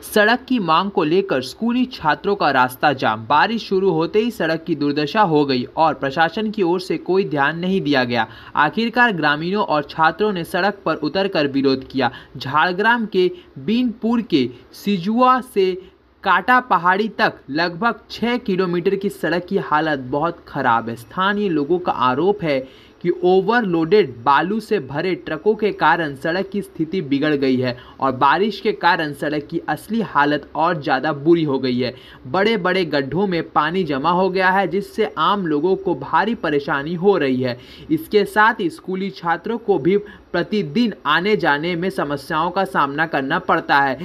सड़क की मांग को लेकर स्कूली छात्रों का रास्ता जाम। बारिश शुरू होते ही सड़क की दुर्दशा हो गई और प्रशासन की ओर से कोई ध्यान नहीं दिया गया। आखिरकार ग्रामीणों और छात्रों ने सड़क पर उतरकर विरोध किया। झाड़ग्राम के बीनपुर के सिजुआ से काटा पहाड़ी तक लगभग 6 किलोमीटर की सड़क की हालत बहुत खराब है। स्थानीय लोगों का आरोप है कि ओवरलोडेड बालू से भरे ट्रकों के कारण सड़क की स्थिति बिगड़ गई है और बारिश के कारण सड़क की असली हालत और ज़्यादा बुरी हो गई है। बड़े बड़े गड्ढों में पानी जमा हो गया है, जिससे आम लोगों को भारी परेशानी हो रही है। इसके साथ ही स्कूली छात्रों को भी प्रतिदिन आने जाने में समस्याओं का सामना करना पड़ता है।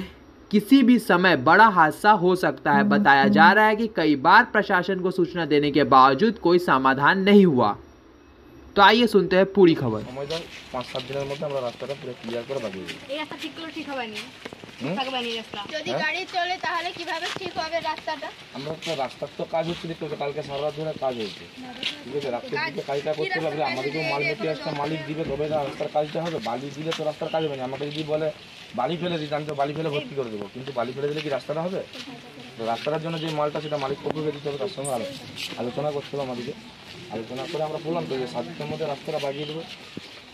किसी भी समय बड़ा हादसा हो सकता है। बताया जा रहा है कि कई बार प्रशासन को सूचना देने के बावजूद कोई समाधान नहीं हुआ। तो आइए सुनते हैं पूरी खबर। 5-7 দিনের মধ্যে আমরা রাস্তাটা পুরো ক্লিয়ার করে বাগিয়ে দেব। এই রাস্তা ঠিক করলে ঠিক হবে না। থাকবে না রাস্তা। যদি গাড়ি চলে তাহলে কিভাবে ঠিক হবে রাস্তাটা? আমরা তো রাস্তার তো কাজ হচ্ছে, দেখতে কালকে সারা রাত ধরে কাজ হয়েছে। ঠিক আছে, রাস্তার দিকে কাজটা করতে হবে। আমাদেরকেও মাল মেটেরিয়ালসটা মালিক দিবে, তবে না রাস্তার কাজটা হবে। বালি দিলে তো রাস্তার কাজ হবে না। আমাকে যদি বলে বালি ফেলে দিই, আমি তো বালি ফেলে ভর্তি করে দেবো, কিন্তু বালি ফেলে দিলে কি রাস্তাটা হবে? তো রাস্তাটার জন্য যে মালটা সেটা মালিক পক্ষকে দিতে হবে, তার সঙ্গে আলোচনা করতে হবে। আমাদেরকে আলোচনা করে আমরা বললাম তো যে 7 দিনের মধ্যে রাস্তাটা বাগিয়ে দেবো।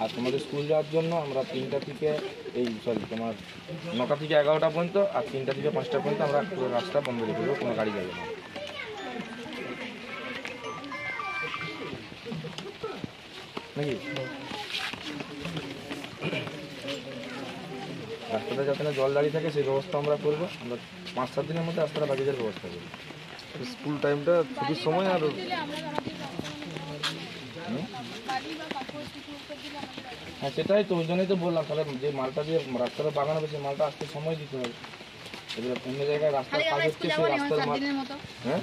আর তোমাদের স্কুল যাওয়ার জন্য আমরা 3টা থেকে তোমার 9টা থেকে 11টা পর্যন্ত আর 3টা থেকে 5টা পর্যন্ত আমরা পুরো রাস্তা বন্ধ রেখে দেবো, কোনো গাড়ি যাবে না। নাকি রাস্তাটা যাতে না জল দাঁড়িয়ে থাকে সেই ব্যবস্থা আমরা করবো। আমরা 5-7 দিনের মধ্যে রাস্তাটা বাগিয়ে দেওয়ার ব্যবস্থা করবো। স্কুল টাইমটা ছুটির সময় আর হ্যাঁ সেটাই তো, ওই জন্যই তো বললাম তাহলে যে মালটা দিয়ে রাস্তাটা বাগানো হবে সেই মালটা আসতে সময় দিতে হবে। এবার অন্য জায়গায় রাস্তার কাজ হচ্ছে, সেই রাস্তার হ্যাঁ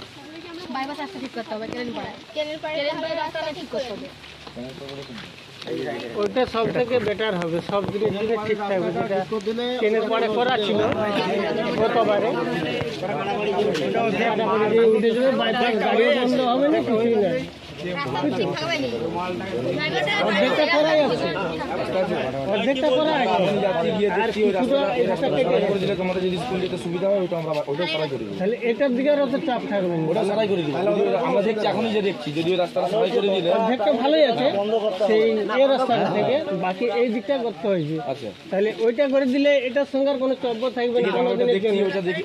বাইপাস রাস্তা ঠিক করতে হবে। কেলেনপাড়ে রাস্তাটা ঠিক করতে হবে। ওইটা সব থেকে বেটার হবে, সব জিনিস ঠিক থাকবে। যেটা ট্রেনের পরে করা ছিল গতবারে, বাইপাস গাড়িও বন্ধ হবে না, কিছুই না। অর্ধেকটা করাই আছে, অর্ধেকটা করা আছে। তোমাদের যদি স্কুল যেতে সুবিধা হয় ওটা আমরা ওটা সারাই করে দিই। তাহলে এটার দিকে অত চাপ থাকবে না, ওটা সারাই করে দিই। আমরা দেখছি এখনই যে দেখছি, যদিও রাস্তাটা সারাই করে দিলে অর্ধেকটা ভালোই আছে সেই এই রাস্তাটা থেকে, বাকি এই দিকটা করতে হয়েছে। আচ্ছা তাহলে ওইটা করে দিলে এটার সঙ্গে আর কোনো চব্য থাকবে না।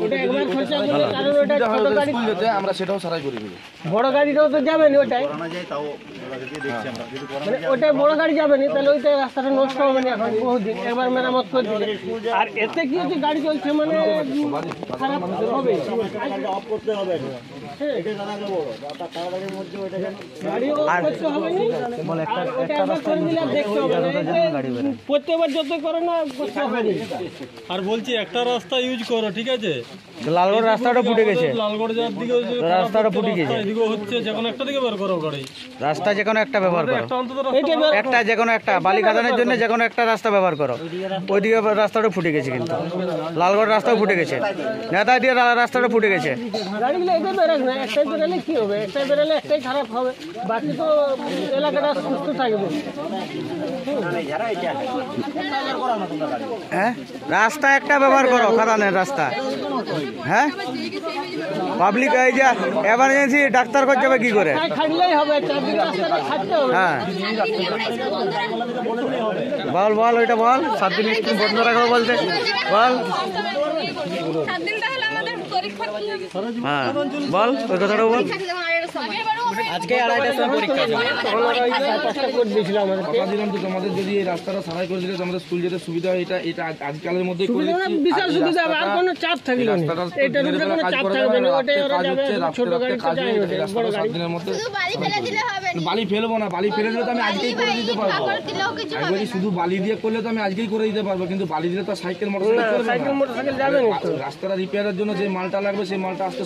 ওটা একবার খরচা করলে, কারণ ওটা ছোট গাড়ি আমরা সেটাও সারাই করে দিই। বড় গাড়িটাও তো যাবে না ওটাই, মানে ওটা বড় গাড়ি যাবে না। তাহলে ওইটা রাস্তাটা নষ্ট হবে না এখন বহুদিন, একবার মেরামত করে দিলে। আর এতে কি হচ্ছে, গাড়ি চলছে মানে খারাপ হবে, অফ করতে হবে। প্রত্যেকবার যত করো না করতে হবে। আর বলছি একটা রাস্তা ইউজ করো, ঠিক আছে? লালগড় রাস্তাটা ফুটে গেছে, লালগড় যাওয়ার দিকে রাস্তাটা ফুটে গেছে, এদিকে হচ্ছে যে কোনো একটা দিকে বের করো গাড়ি। রাস্তা যে কোনো একটা ব্যবহার করো, একটা অন্তত একটা যে কোনো একটা বালি খাদানের জন্য যে কোনো একটা রাস্তা ব্যবহার করো। ওইদিকে রাস্তাটা ফুটে গেছে, কিন্তু লালগড় রাস্তাও ফুটে গেছে, নেতা দিয়ে রাস্তাটা ফুটে গেছে। গাড়িগুলো এটা বেরোক না, একটাই বেরোলে কি হবে? একটাই বেরোলে একটাই খারাপ হবে, বাকি তো এলাকাটা সুস্থ থাকবে। হ্যাঁ রাস্তা একটা ব্যবহার করো, খাদানের রাস্তা। হ্যাঁ পাবলিক এই যে এমার্জেন্সি ডাক্তার করতে হবে কি করে? হ্যাঁ বল বল ওইটা বল, 7 দিন স্কুল বন্ধ রাখবো বলতে বল। হ্যাঁ বল ওই কথাটা বল। আজকে 2:30টার সময় পরীক্ষা আছে, তোমাদের যদি এই রাস্তাটা সারাই করে দিলে তোমাদের স্কুল যেতে সুবিধা হয়। এটা আজকালের মধ্যে বিশাল সুবিধা, আর কোনো চাপ থাকবে না, এটার উপরে কোনো চাপ থাকবে না। ওটাই ওরা যাবে, ছোট গাড়ি তো যায় ওটা, বড় গাড়ি দিনের মধ্যে বালি ফেলে দিলে হবে না। বালি ফেলবো না, বালি ফেলে দিলে তো আমি আজকেই করে দিতে পারবো। একবারই শুধু বালি দিয়ে করলে তো আমি আজকেই করে দিতে পারবো, কিন্তু বালি দিলে তো সাইকেল মোটরসাইকেল যাবে না। রাস্তাটা রিপেয়ারের জন্য যে মালটা লাগবে সেই মালটা আসতে